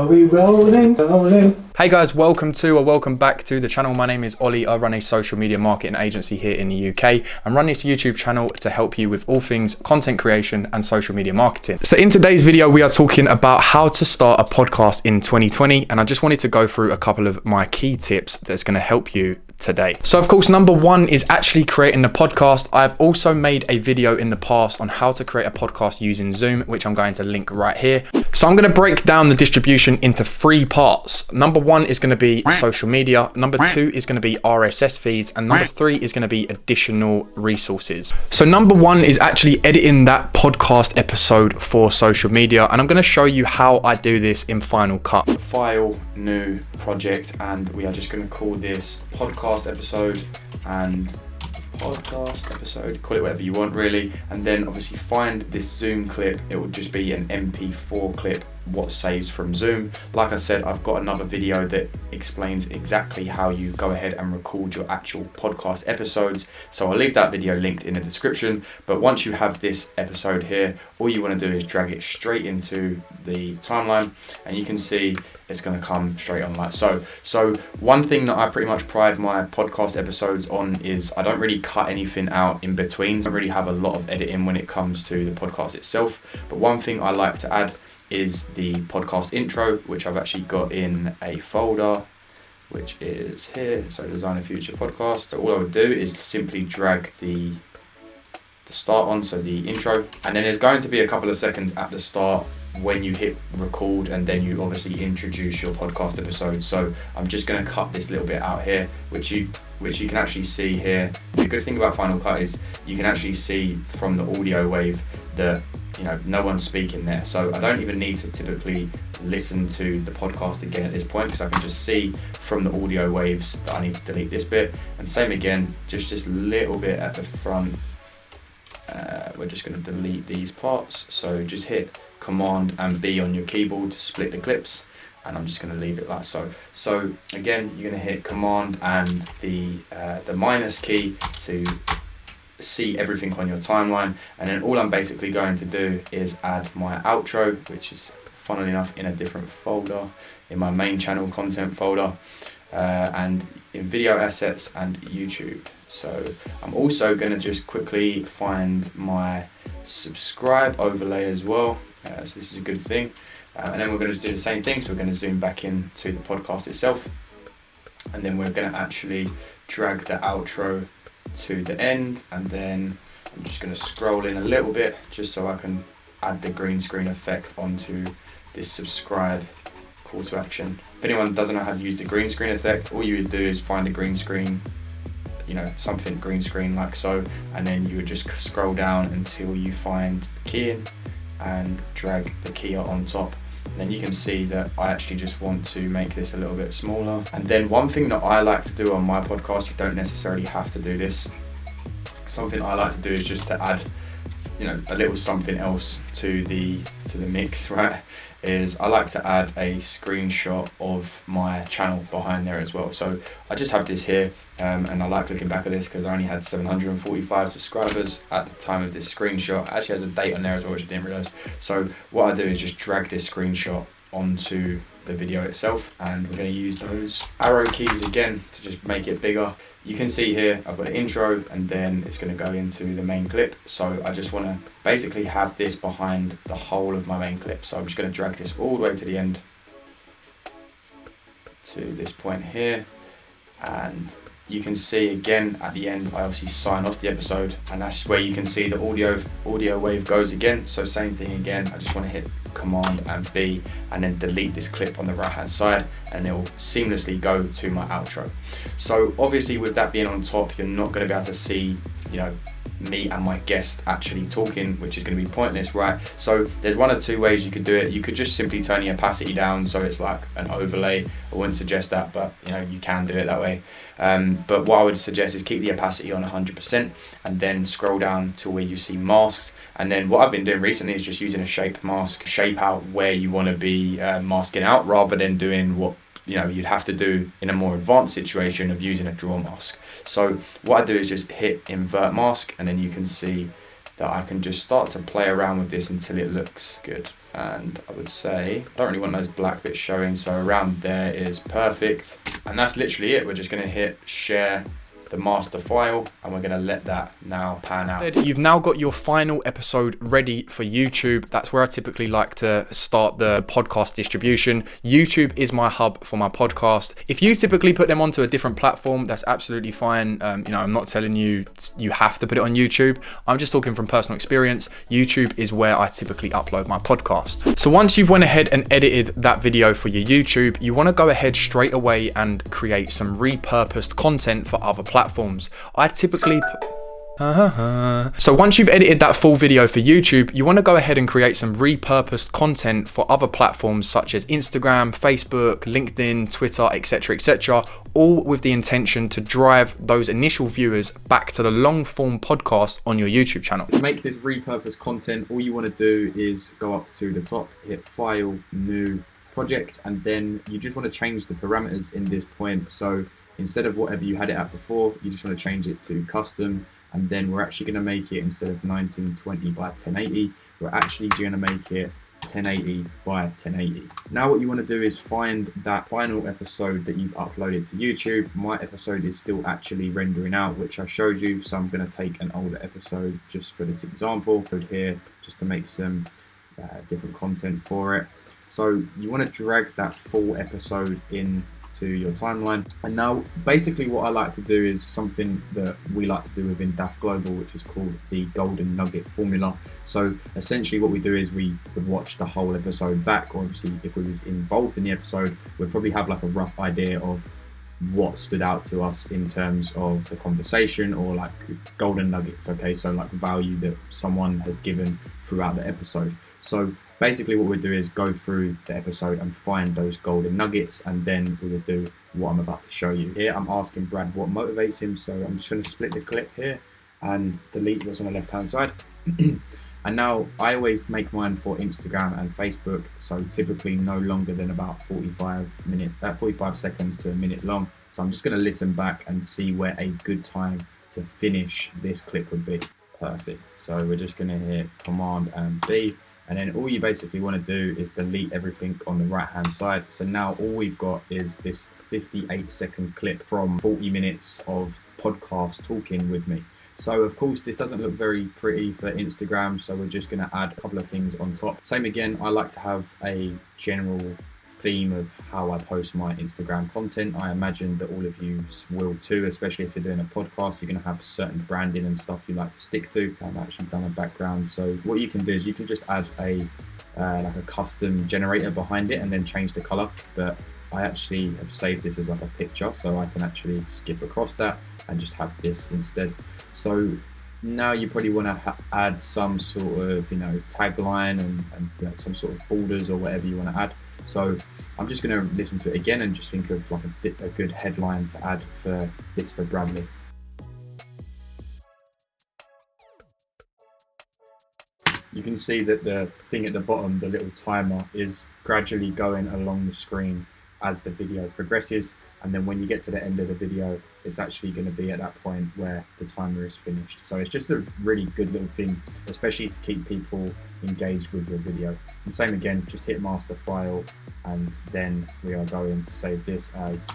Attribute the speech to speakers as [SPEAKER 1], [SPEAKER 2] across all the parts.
[SPEAKER 1] Are we rolling? Hey guys, welcome back to the channel. My name is Olley. I run a social media marketing agency here in the UK and run this YouTube channel to help you with all things content creation and social media marketing. So in today's video, we are talking about how to start a podcast in 2020. And I just wanted to go through a couple of my key tips that's going to help you today. So of course, number one is actually creating the podcast. I've also made a video in the past on how to create a podcast using Zoom, which I'm going to link right here. So I'm going to break down the distribution into 3 parts. Number one is going to be social media. Number 2 is going to be RSS feeds. And number 3 is going to be additional resources. So number 1 is actually editing that podcast episode for social media. And I'm going to show you how I do this in Final Cut. File, new project, and we are just going to call this podcast episode and podcast episode, call it whatever you want really, and then obviously find this Zoom clip. It will just be an MP4 clip, what saves from Zoom. Like I said, I've got another video that explains exactly how you go ahead and record your actual podcast episodes, so I'll leave that video linked in the description. But once you have this episode here, all you want to do is drag it straight into the timeline, and you can see it's going to come straight on like so. So one thing that I pretty much pride my podcast episodes on is I don't really cut anything out in between. I don't really have a lot of editing when it comes to the podcast itself. But one thing I like to add is the podcast intro, which I've actually got in a folder, which is here. So Design a Future Podcast. So all I would do is simply drag the start on, so the intro, and then there's going to be a couple of seconds at the start when you hit record, and then you obviously introduce your podcast episode. So I'm just going to cut this little bit out here, which you can actually see here. The good thing about Final Cut is you can actually see from the audio wave that no one's speaking there, so I don't even need to typically listen to the podcast again at this point, because I can just see from the audio waves that I need to delete this bit. And same again, just this little bit at the front. We're just going to delete these parts, so just hit Command and B on your keyboard to split the clips, and I'm just going to leave it like so. So again, you're going to hit Command and the minus key to see everything on your timeline, and then all I'm basically going to do is add my outro, which is funnily enough in a different folder, in my main channel content folder, and in video assets and YouTube. So I'm also going to just quickly find my subscribe overlay as well, so this is a good thing, and then we're going to do the same thing. So we're going to zoom back into the podcast itself, and then we're going to actually drag the outro to the end, and then I'm just going to scroll in a little bit just so I can add the green screen effect onto this subscribe call to action. If anyone doesn't know how to use the green screen effect, all you would do is find a green screen, something green screen like so, and then you would just scroll down until you find keying and drag the keyer on top. And then you can see that I actually just want to make this a little bit smaller. And then one thing that I like to do on my podcast, you don't necessarily have to do this. Something I like to do is just to add, a little something else to the mix, right? Is I like to add a screenshot of my channel behind there as well. So I just have this here, and I like looking back at this because I only had 745 subscribers at the time of this screenshot. It actually has a date on there as well, which I didn't realize. So what I do is just drag this screenshot onto the video itself, and we're going to use those arrow keys again to just make it bigger. You can see here I've got an intro, and then it's going to go into the main clip. So I just want to basically have this behind the whole of my main clip. So I'm just going to drag this all the way to the end, to this point here, and you can see again at the end I obviously sign off the episode, and that's where you can see the audio wave goes again. So same thing again, I just want to hit Command and B and then delete this clip on the right hand side, and it will seamlessly go to my outro. So obviously with that being on top, you're not going to be able to see me and my guest actually talking, which is going to be pointless, right? So there's one or two ways you could do it. You could just simply turn the opacity down so it's like an overlay. I wouldn't suggest that, but you can do it that way. But what I would suggest is keep the opacity on 100% and then scroll down to where you see masks. And then what I've been doing recently is just using a shape mask, shape out where you want to be masking out, rather than doing what you'd have to do in a more advanced situation of using a draw mask. So what I do is just hit invert mask, and then you can see that I can just start to play around with this until it looks good. And I would say, I don't really want those black bits showing, so around there is perfect. And that's literally it. We're just gonna hit share the master file and we're going to let that now pan out. You've now got your final episode ready for YouTube. That's where I typically like to start the podcast distribution. YouTube is my hub for my podcast. If you typically put them onto a different platform, that's absolutely fine. You know, I'm not telling you you have to put it on YouTube. I'm just talking from personal experience. YouTube is where I typically upload my podcast. So once you've went ahead and edited that video for your YouTube, you want to go ahead straight away and create some repurposed content for other platforms. I typically So once you've edited that full video for YouTube, you want to go ahead and create some repurposed content for other platforms such as Instagram, Facebook, LinkedIn, Twitter, etc., all with the intention to drive those initial viewers back to the long form podcast on your YouTube channel. To make this repurposed content, all you want to do is go up to the top, hit File, New, Project, and then you just want to change the parameters in this point. So instead of whatever you had it at before, you just want to change it to custom, and then we're actually going to make it, instead of 1920 by 1080, we're actually going to make it 1080 by 1080. Now what you want to do is find that final episode that you've uploaded to YouTube. My episode is still actually rendering out, which I showed you, so I'm going to take an older episode just for this example. Put here just to make some different content for it. So you want to drag that full episode in to your timeline. And now basically what I like to do is something that we like to do within DAF Global, which is called the golden nugget formula. So essentially what we do is we would watch the whole episode back, or obviously if we was involved in the episode, we'd probably have like a rough idea of what stood out to us in terms of the conversation, or like golden nuggets, okay, so like value that someone has given throughout the episode. So basically what we'll do is go through the episode and find those golden nuggets, and then we will do what I'm about to show you. Here I'm asking Brad what motivates him, so I'm just going to split the clip here and delete what's on the left hand side. And now I always make mine for Instagram and Facebook, so typically no longer than about 45 seconds to a minute long. So I'm just going to listen back and see where a good time to finish this clip would be. Perfect. So we're just going to hit Command and B, and then all you basically want to do is delete everything on the right hand side. So now all we've got is this 58-second clip from 40 minutes of podcast talking with me. So of course this doesn't look very pretty for Instagram, so we're just going to add a couple of things on top. Same again, I like to have a general theme of how I post my Instagram content. I imagine that all of you will too, especially if you're doing a podcast. You're going to have certain branding and stuff you like to stick to. I've actually done a background, so what you can do is you can just add a like a custom generator behind it and then change the color. But I actually have saved this as like a picture, so I can actually skip across that and just have this instead. So now you probably want to add some sort of, you know, tagline and you know, some sort of borders or whatever you want to add. So I'm just going to listen to it again and just think of like a good headline to add for this for Bradley. You can see that the thing at the bottom, the little timer, is gradually going along the screen as the video progresses, and then when you get to the end of the video, it's actually going to be at that point where the timer is finished. So it's just a really good little thing, especially to keep people engaged with your video. And same again, just hit master file, and then we are going to save this as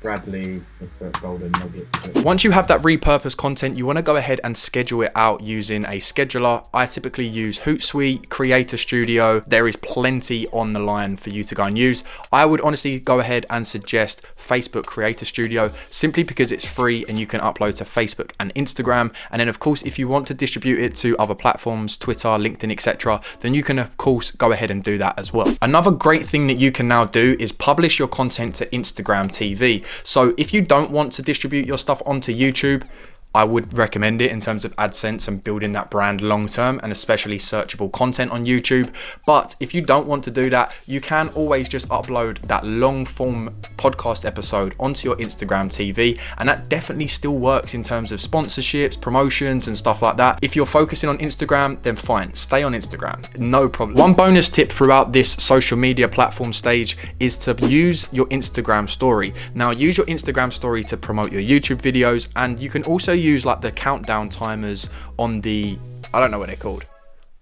[SPEAKER 1] Bradley with golden nugget. Once you have that repurposed content, you want to go ahead and schedule it out using a scheduler. I typically use Hootsuite, Creator Studio. There is plenty on the line for you to go and use. I would honestly go ahead and suggest Facebook Creator Studio, simply because it's free and you can upload to Facebook and Instagram. And then of course, if you want to distribute it to other platforms, Twitter, LinkedIn, etc., then you can of course go ahead and do that as well. Another great thing that you can now do is publish your content to Instagram TV. So if you don't want to distribute your stuff onto YouTube, I would recommend it in terms of AdSense and building that brand long term, and especially searchable content on YouTube. But if you don't want to do that, you can always just upload that long form podcast episode onto your Instagram TV, and that definitely still works in terms of sponsorships, promotions and stuff like that. If you're focusing on Instagram, then fine, stay on Instagram, no problem. One bonus tip throughout this social media platform stage is to use your Instagram story. Now use your Instagram story to promote your YouTube videos, and you can also use like the countdown timers on the, I don't know what they're called,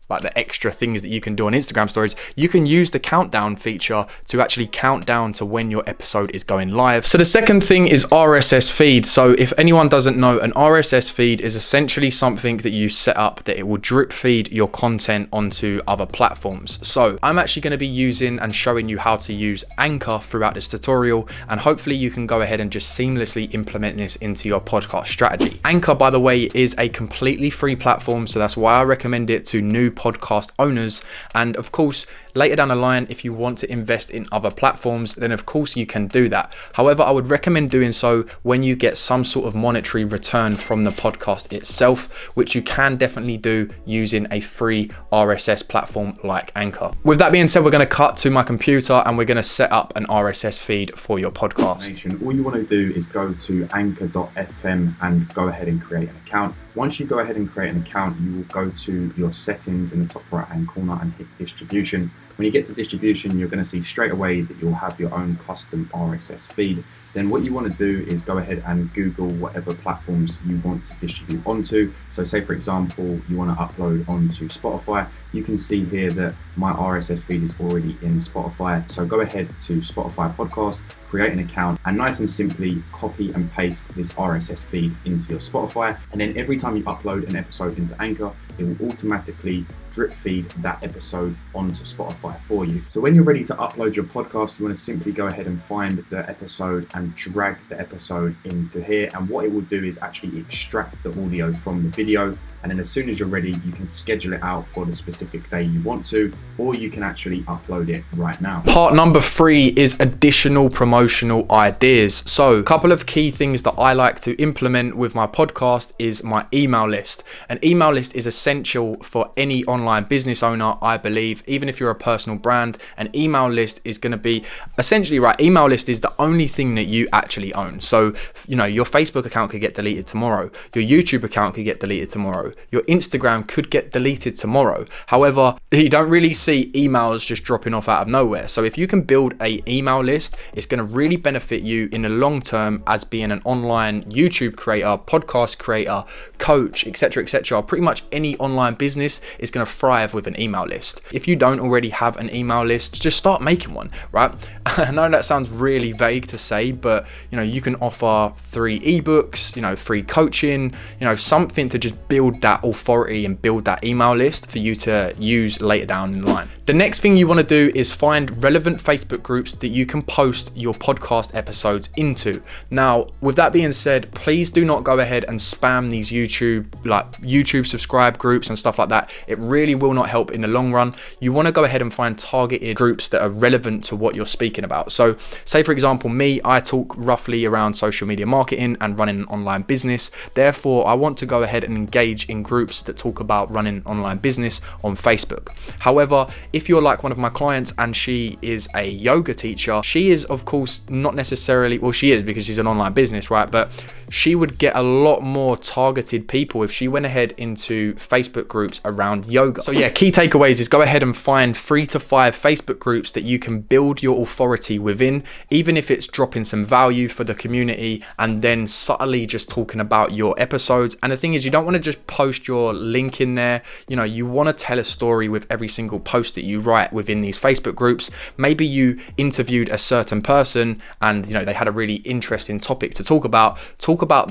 [SPEAKER 1] like the extra things that you can do on Instagram stories, you can use the countdown feature to actually count down to when your episode is going live. So the second thing is RSS feed. So if anyone doesn't know, an RSS feed is essentially something that you set up that it will drip feed your content onto other platforms. So I'm actually going to be using and showing you how to use Anchor throughout this tutorial, and hopefully you can go ahead and just seamlessly implement this into your podcast strategy. Anchor, by the way, is a completely free platform, so that's why I recommend it to new podcast owners. And of course, later down the line, if you want to invest in other platforms, then of course you can do that. However, I would recommend doing so when you get some sort of monetary return from the podcast itself, which you can definitely do using a free RSS platform like Anchor. With that being said, we're going to cut to my computer and we're going to set up an RSS feed for your podcast.
[SPEAKER 2] All you want to do is go to anchor.fm and go ahead and create an account. Once you go ahead and create an account, you will go to your settings in the top right hand corner and hit distribution. When you get to distribution, you're going to see straight away that you'll have your own custom RSS feed. Then what you want to do is go ahead and Google whatever platforms you want to distribute onto. So say for example, you want to upload onto Spotify. You can see here that my RSS feed is already in Spotify. So go ahead to Spotify podcast, create an account, and nice and simply copy and paste this RSS feed into your Spotify. And then every time you upload an episode into Anchor, it will automatically drip feed that episode onto Spotify for you. So when you're ready to upload your podcast, you want to simply go ahead and find the episode and drag the episode into here. And what it will do is actually extract the audio from the video. And then as soon as you're ready, you can schedule it out for the specific day you want to, or you can actually upload it right now.
[SPEAKER 1] Part number 3 is additional promotional ideas. So a couple of key things that I like to implement with my podcast is my email list. An email list is essential for any online business owner, I believe. Even if you're a personal brand, an email list is going to be essentially, right, email list is the only thing that you actually own. So, you know, your Facebook account could get deleted tomorrow. Your YouTube account could get deleted tomorrow. Your Instagram could get deleted tomorrow. However, you don't really see emails just dropping off out of nowhere. So if you can build an email list, it's going to really benefit you in the long term as being an online YouTube creator, podcast creator, coach, etc., etc. Pretty much any online business is going to thrive with an email list. If you don't already have an email list, just start making one, right? I know that sounds really vague to say, but you know, you can offer 3 ebooks, you know, free coaching, you know, something to just build that authority and build that email list for you to use later down in line. The next thing you want to do is find relevant Facebook groups that you can post your podcast episodes into. Now, with that being said, please do not go ahead and spam these YouTube subscribe groups and stuff like that. It really will not help in the long run. You want to go ahead and find targeted groups that are relevant to what you're speaking about. So say for example, me, I talk roughly around social media marketing and running an online business. Therefore, I want to go ahead and engage in groups that talk about running an online business on Facebook. However, if you're like one of my clients and she is a yoga teacher, she is of course not necessarily, well, she is because she's an online business, right? But she would get a lot more targeted people if she went ahead into Facebook groups around yoga. So yeah, key takeaways is go ahead and find 3 to 5 Facebook groups that you can build your authority within, even if it's dropping some value for the community and then subtly just talking about your episodes. And the thing is, you don't want to just post your link in there. You know, you want to tell a story with every single post that you write within these Facebook groups. Maybe you interviewed a certain person and, you know, they had a really interesting topic to talk about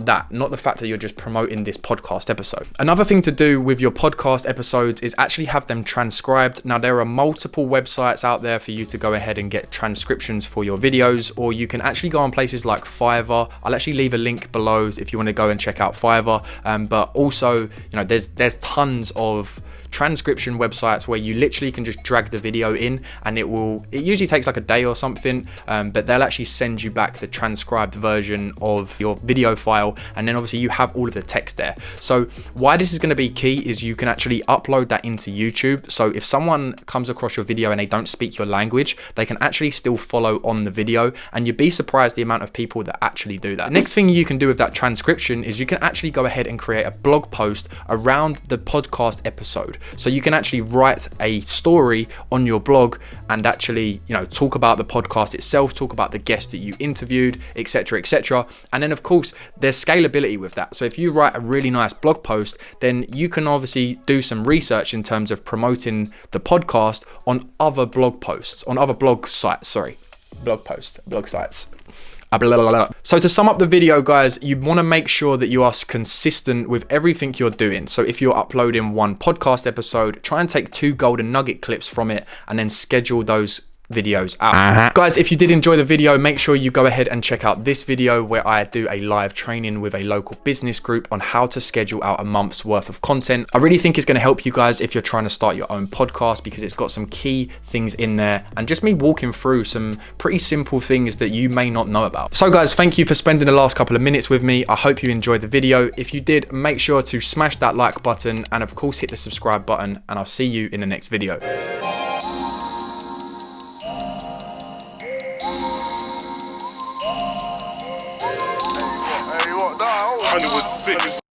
[SPEAKER 1] that, not the fact that you're just promoting this podcast episode. Another thing to do with your podcast episodes is actually have them transcribed. Now, there are multiple websites out there for you to go ahead and get transcriptions for your videos, or you can actually go on places like Fiverr. I'll actually leave a link below if you want to go and check out Fiverr. But also, you know, there's tons of transcription websites where you literally can just drag the video in and it usually takes like a day or something, but they'll actually send you back the transcribed version of your video file, and then obviously you have all of the text there. So why this is going to be key is you can actually upload that into YouTube. So if someone comes across your video and they don't speak your language, they can actually still follow on the video, and you'd be surprised the amount of people that actually do that. Next thing you can do with that transcription is you can actually go ahead and create a blog post around the podcast episode. So you can actually write a story on your blog and actually, you know, talk about the podcast itself, talk about the guest that you interviewed, etc., etc. And then of course there's scalability with that. So if you write a really nice blog post, then you can obviously do some research in terms of promoting the podcast on other blog posts, on other blog sites, blog sites. So to sum up the video, guys, you want to make sure that you are consistent with everything you're doing. So if you're uploading one podcast episode, try and take 2 golden nugget clips from it and then schedule those videos out. Guys, if you did enjoy the video, make sure you go ahead and check out this video where I do a live training with a local business group on how to schedule out a month's worth of content. I really think it's going to help you guys if you're trying to start your own podcast, because it's got some key things in there and just me walking through some pretty simple things that you may not know about. So guys, thank you for spending the last couple of minutes with me. I hope you enjoyed the video. If you did, make sure to smash that like button and of course hit the subscribe button, and I'll see you in the next video.
[SPEAKER 3] Hollywood 6.